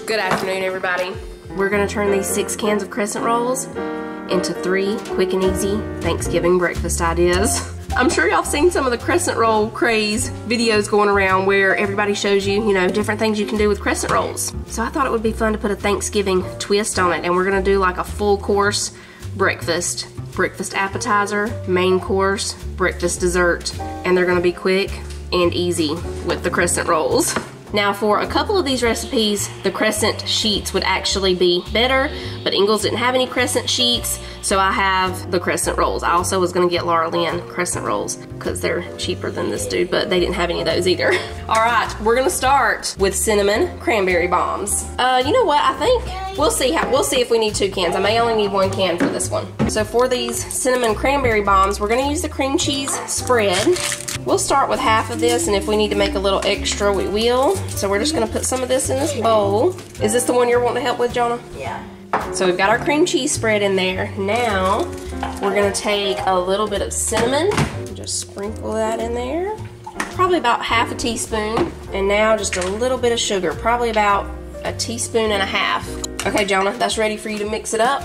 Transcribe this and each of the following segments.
Good afternoon, everybody. We're gonna turn these 6 cans of Crescent Rolls into 3 quick and easy Thanksgiving breakfast ideas. I'm sure y'all have seen some of the Crescent Roll craze videos going around where everybody shows you, different things you can do with Crescent Rolls. So I thought it would be fun to put a Thanksgiving twist on it, and we're gonna do like a full course breakfast. Breakfast appetizer, main course, breakfast dessert, and they're gonna be quick and easy with the Crescent Rolls. Now for a couple of these recipes, the crescent sheets would actually be better, but Ingalls didn't have any crescent sheets, so I have the Crescent Rolls. I also was gonna get Laura Lynn Crescent Rolls because they're cheaper than this dude, but they didn't have any of those either. All right, we're gonna start with cinnamon cranberry bombs. You know what, I think we'll see if we need 2 cans. I may only need 1 can for this one. So for these cinnamon cranberry bombs, we're gonna use the cream cheese spread. We'll start with half of this, and if we need to make a little extra, we will. So we're just gonna put some of this in this bowl. Is this the one you're wanting to help with, Jonah? Yeah. So we've got our cream cheese spread in there. Now, we're gonna take a little bit of cinnamon, and just sprinkle that in there. Probably about half a teaspoon. And now just a little bit of sugar, probably about a teaspoon and a half. Okay, Jonah, that's ready for you to mix it up.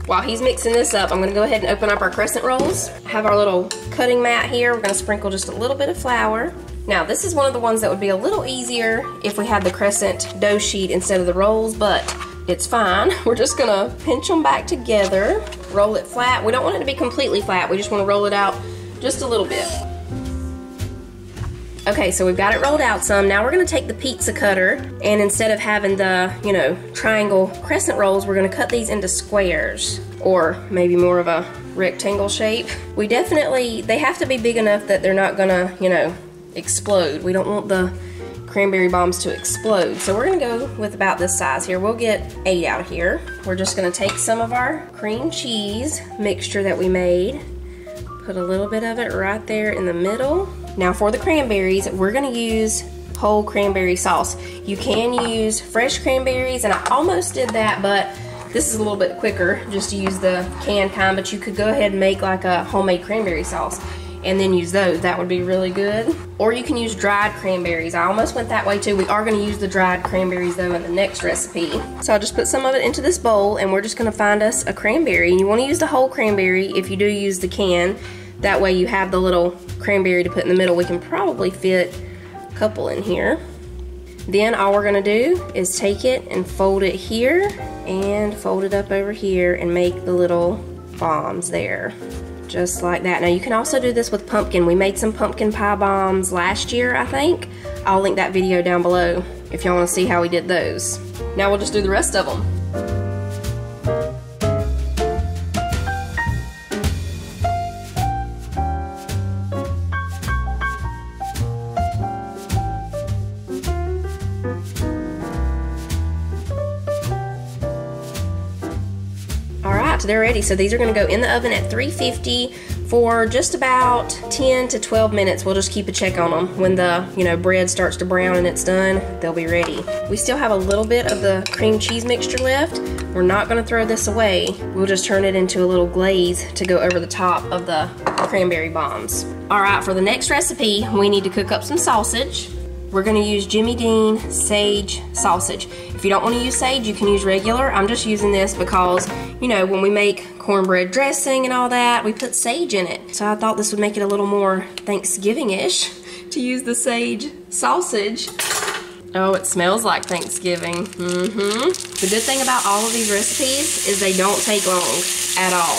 While he's mixing this up, I'm gonna go ahead and open up our Crescent Rolls. I have our little cutting mat here. We're gonna sprinkle just a little bit of flour. Now, this is one of the ones that would be a little easier if we had the crescent dough sheet instead of the rolls, but it's fine. We're just gonna pinch them back together, roll it flat. We don't want it to be completely flat. We just wanna roll it out just a little bit. Okay, so we've got it rolled out some. Now we're gonna take the pizza cutter, and instead of having the, triangle Crescent Rolls, we're gonna cut these into squares, or maybe more of a rectangle shape. They have to be big enough that they're not gonna, explode. We don't want the cranberry bombs to explode. So we're gonna go with about this size here. We'll get 8 out of here. We're just gonna take some of our cream cheese mixture that we made, put a little bit of it right there in the middle. Now for the cranberries, we're gonna use whole cranberry sauce. You can use fresh cranberries, and I almost did that, but this is a little bit quicker just to use the canned kind, but you could go ahead and make like a homemade cranberry sauce and then use those. That would be really good. Or you can use dried cranberries. I almost went that way too. We are gonna use the dried cranberries though in the next recipe. So I'll just put some of it into this bowl, and we're just gonna find us a cranberry. And you wanna use the whole cranberry if you do use the can. That way you have the little cranberry to put in the middle. We can probably fit a couple in here. Then all we're gonna do is take it and fold it here and fold it up over here and make the little bombs there. Just like that. Now you can also do this with pumpkin. We made some pumpkin pie bombs last year, I think. I'll link that video down below if y'all wanna see how we did those. Now we'll just do the rest of them. So they're ready. So these are gonna go in the oven at 350 for just about 10 to 12 minutes. We'll just keep a check on them. When the bread starts to brown and it's done, they'll be ready. We still have a little bit of the cream cheese mixture left. We're not gonna throw this away. We'll just turn it into a little glaze to go over the top of the cranberry bombs. All right, for the next recipe, we need to cook up some sausage. We're gonna use Jimmy Dean sage sausage. If you don't wanna use sage, you can use regular. I'm just using this because, when we make cornbread dressing and all that, we put sage in it. So I thought this would make it a little more Thanksgiving-ish to use the sage sausage. Oh, it smells like Thanksgiving. The good thing about all of these recipes is they don't take long at all.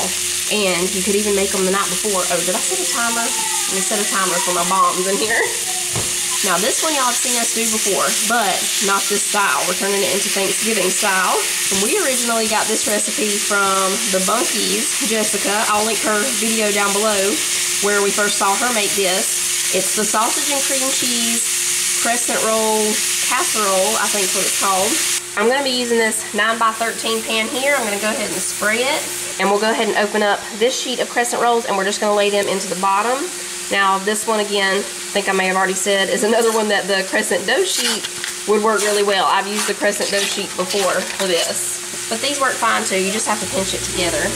And you could even make them the night before. Oh, did I set a timer? Let me set a timer for my bombs in here. Now this one y'all have seen us do before, but not this style. We're turning it into Thanksgiving style. And we originally got this recipe from the Bunkies, Jessica. I'll link her video down below where we first saw her make this. It's the sausage and cream cheese Crescent Roll Casserole, I think is what it's called. I'm gonna be using this 9x13 pan here. I'm gonna go ahead and spray it. And we'll go ahead and open up this sheet of Crescent Rolls, and we're just gonna lay them into the bottom. Now this one again, I think I may have already said, is another one that the crescent dough sheet would work really well. I've used the crescent dough sheet before for this. But these work fine too, you just have to pinch it together.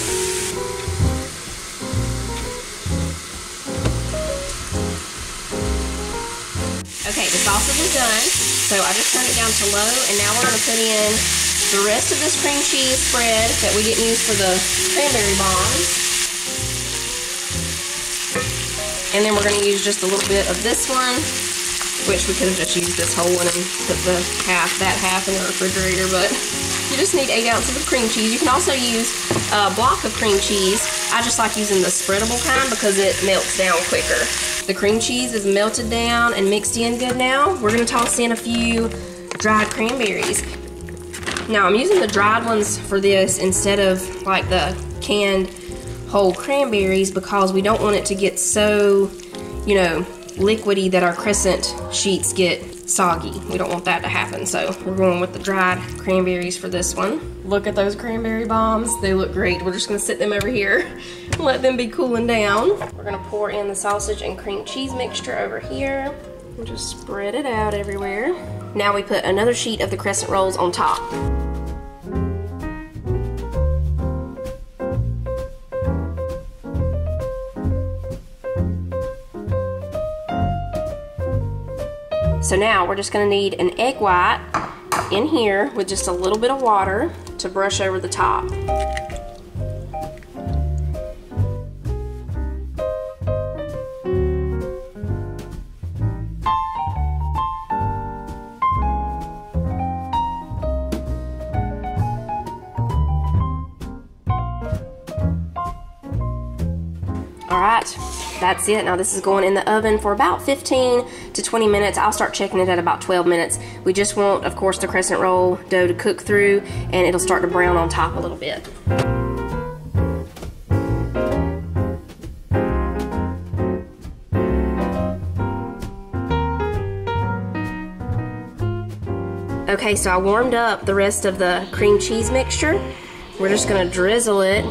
Okay, the sausage is done. So I just turned it down to low, and now we're gonna put in the rest of this cream cheese spread that we didn't use for the cranberry bombs. And then we're gonna use just a little bit of this one, which we could have just used this whole one and put that half in the refrigerator, but you just need 8 ounces of cream cheese. You can also use a block of cream cheese. I just like using the spreadable kind because it melts down quicker. The cream cheese is melted down and mixed in good now. We're gonna toss in a few dried cranberries. Now I'm using the dried ones for this instead of like the canned whole cranberries because we don't want it to get so, you know, liquidy that our crescent sheets get soggy. We don't want that to happen, so we're going with the dried cranberries for this one. Look at those cranberry bombs. They look great. We're just gonna sit them over here and let them be cooling down. We're gonna pour in the sausage and cream cheese mixture over here and just spread it out everywhere. Now we put another sheet of the crescent rolls on top. So now we're just gonna need an egg white in here with just a little bit of water to brush over the top. All right, that's it. Now this is going in the oven for about 15 to 20 minutes. I'll start checking it at about 12 minutes. We just want, of course, the crescent roll dough to cook through and it'll start to brown on top a little bit. Okay, so I warmed up the rest of the cream cheese mixture. We're just gonna drizzle it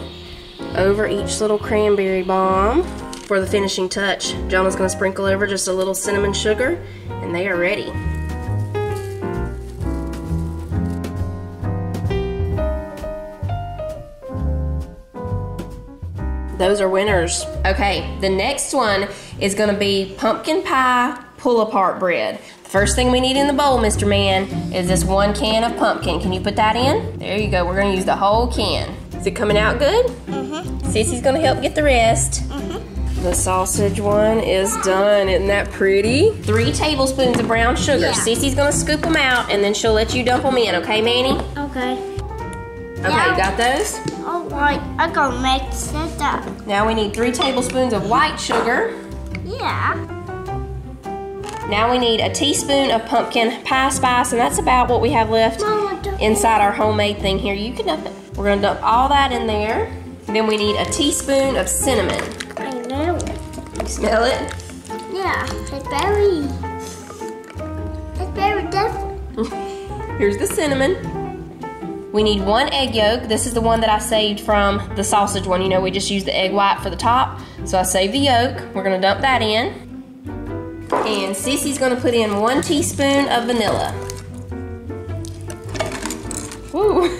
over each little cranberry bomb. For the finishing touch, Jonah's gonna sprinkle over just a little cinnamon sugar, and they are ready. Those are winners. Okay, the next one is gonna be pumpkin pie pull-apart bread. The first thing we need in the bowl, Mr. Man, is this 1 can of pumpkin. Can you put that in? There you go, we're gonna use the whole can. Is it coming out good? Mm-hmm. Sissy's gonna help get the rest. Mm-hmm. The sausage one is done. Isn't that pretty? 3 tablespoons of brown sugar. Yeah. Sissy's gonna scoop them out and then she'll let you dump them in, okay, Manny? Okay. Okay, yeah. You got those? Alright, I'm gonna mix it up. Now we need 3 tablespoons of white sugar. Yeah. Now we need a teaspoon of pumpkin pie spice, and that's about what we have left inside our homemade thing here. You can dump it. We're gonna dump all that in there. Then we need a teaspoon of cinnamon. I know it. You smell it? Yeah, it's very different. Here's the cinnamon. We need 1 egg yolk. This is the one that I saved from the sausage one. You know, we just used the egg white for the top. So I saved the yolk. We're gonna dump that in. And Sissy's gonna put in 1 teaspoon of vanilla. Woo!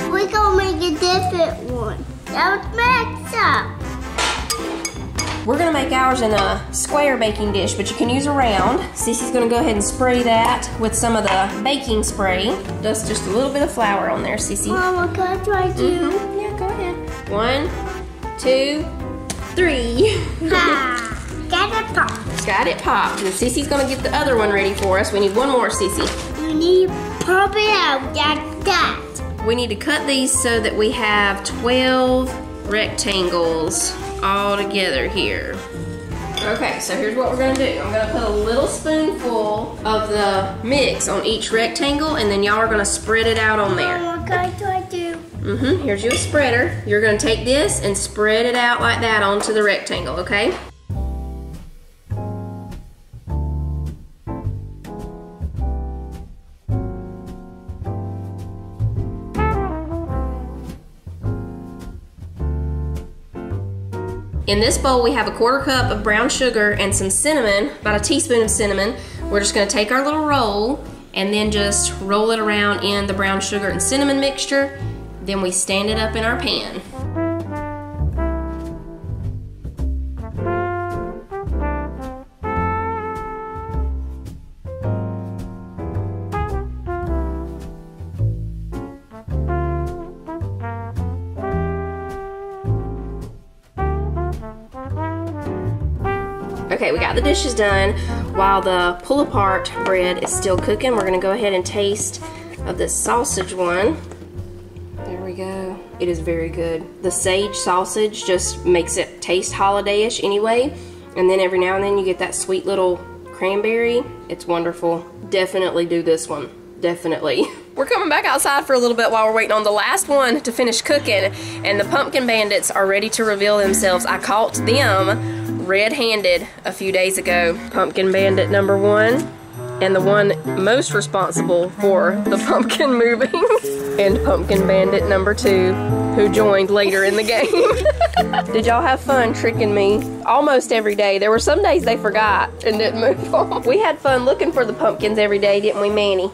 We're gonna make a different one. That was mixed up. We're gonna make ours in a square baking dish, but you can use a round. Sissy's gonna go ahead and spray that with some of the baking spray. Dust just a little bit of flour on there, Sissy. Mama, can I try too? Mm-hmm. Yeah, go ahead. 1, 2, 3. Got it popped. Got it popped. And Sissy's gonna get the other one ready for us. We need 1 more, Sissy. You need to pop it out like that. We need to cut these so that we have 12 rectangles all together here. Okay, so here's what we're gonna do. I'm gonna put a little spoonful of the mix on each rectangle, and then y'all are gonna spread it out on there. Mama, can I try too? Here's your spreader. You're gonna take this and spread it out like that onto the rectangle, okay? In this bowl, we have a 1/4 cup of brown sugar and some cinnamon, about a teaspoon of cinnamon. We're just gonna take our little roll and then just roll it around in the brown sugar and cinnamon mixture. Then we stand it up in our pan. Okay, we got the dishes done. While the pull-apart bread is still cooking, we're gonna go ahead and taste of this sausage one. There we go. It is very good. The sage sausage just makes it taste holiday-ish anyway. And then every now and then you get that sweet little cranberry. It's wonderful. Definitely do this one. Definitely. We're coming back outside for a little bit while we're waiting on the last one to finish cooking. And the pumpkin bandits are ready to reveal themselves. I caught them red-handed a few days ago. Pumpkin bandit number 1. And the one most responsible for the pumpkin moving. And pumpkin bandit number 2, who joined later in the game. Did y'all have fun tricking me? Almost every day. There were some days they forgot and didn't move on. We had fun looking for the pumpkins every day, didn't we, Manny?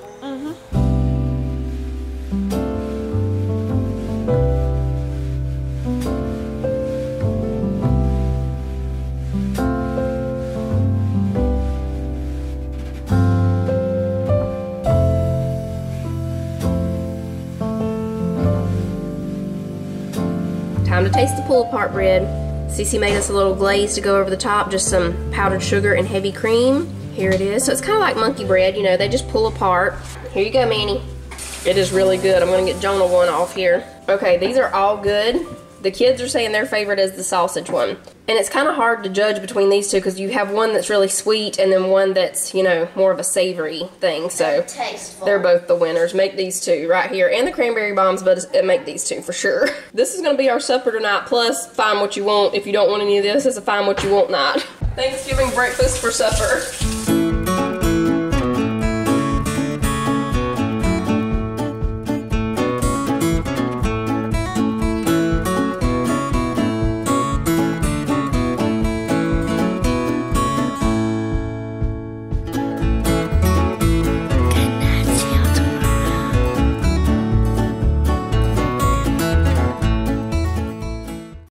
Time to taste the pull-apart bread. Cece made us a little glaze to go over the top, just some powdered sugar and heavy cream. Here it is. So it's kind of like monkey bread, you know, they just pull apart. Here you go, Manny. It is really good. I'm gonna get Jonah one off here. Okay, these are all good. The kids are saying their favorite is the sausage one. And it's kind of hard to judge between these two because you have one that's really sweet and then one that's, you know, more of a savory thing. So tasteful. They're both the winners. Make these two right here. And the cranberry bombs, but make these two for sure. This is going to be our supper tonight. Plus, find what you want. If you don't want any of this, it's a find what you want night. Thanksgiving breakfast for supper.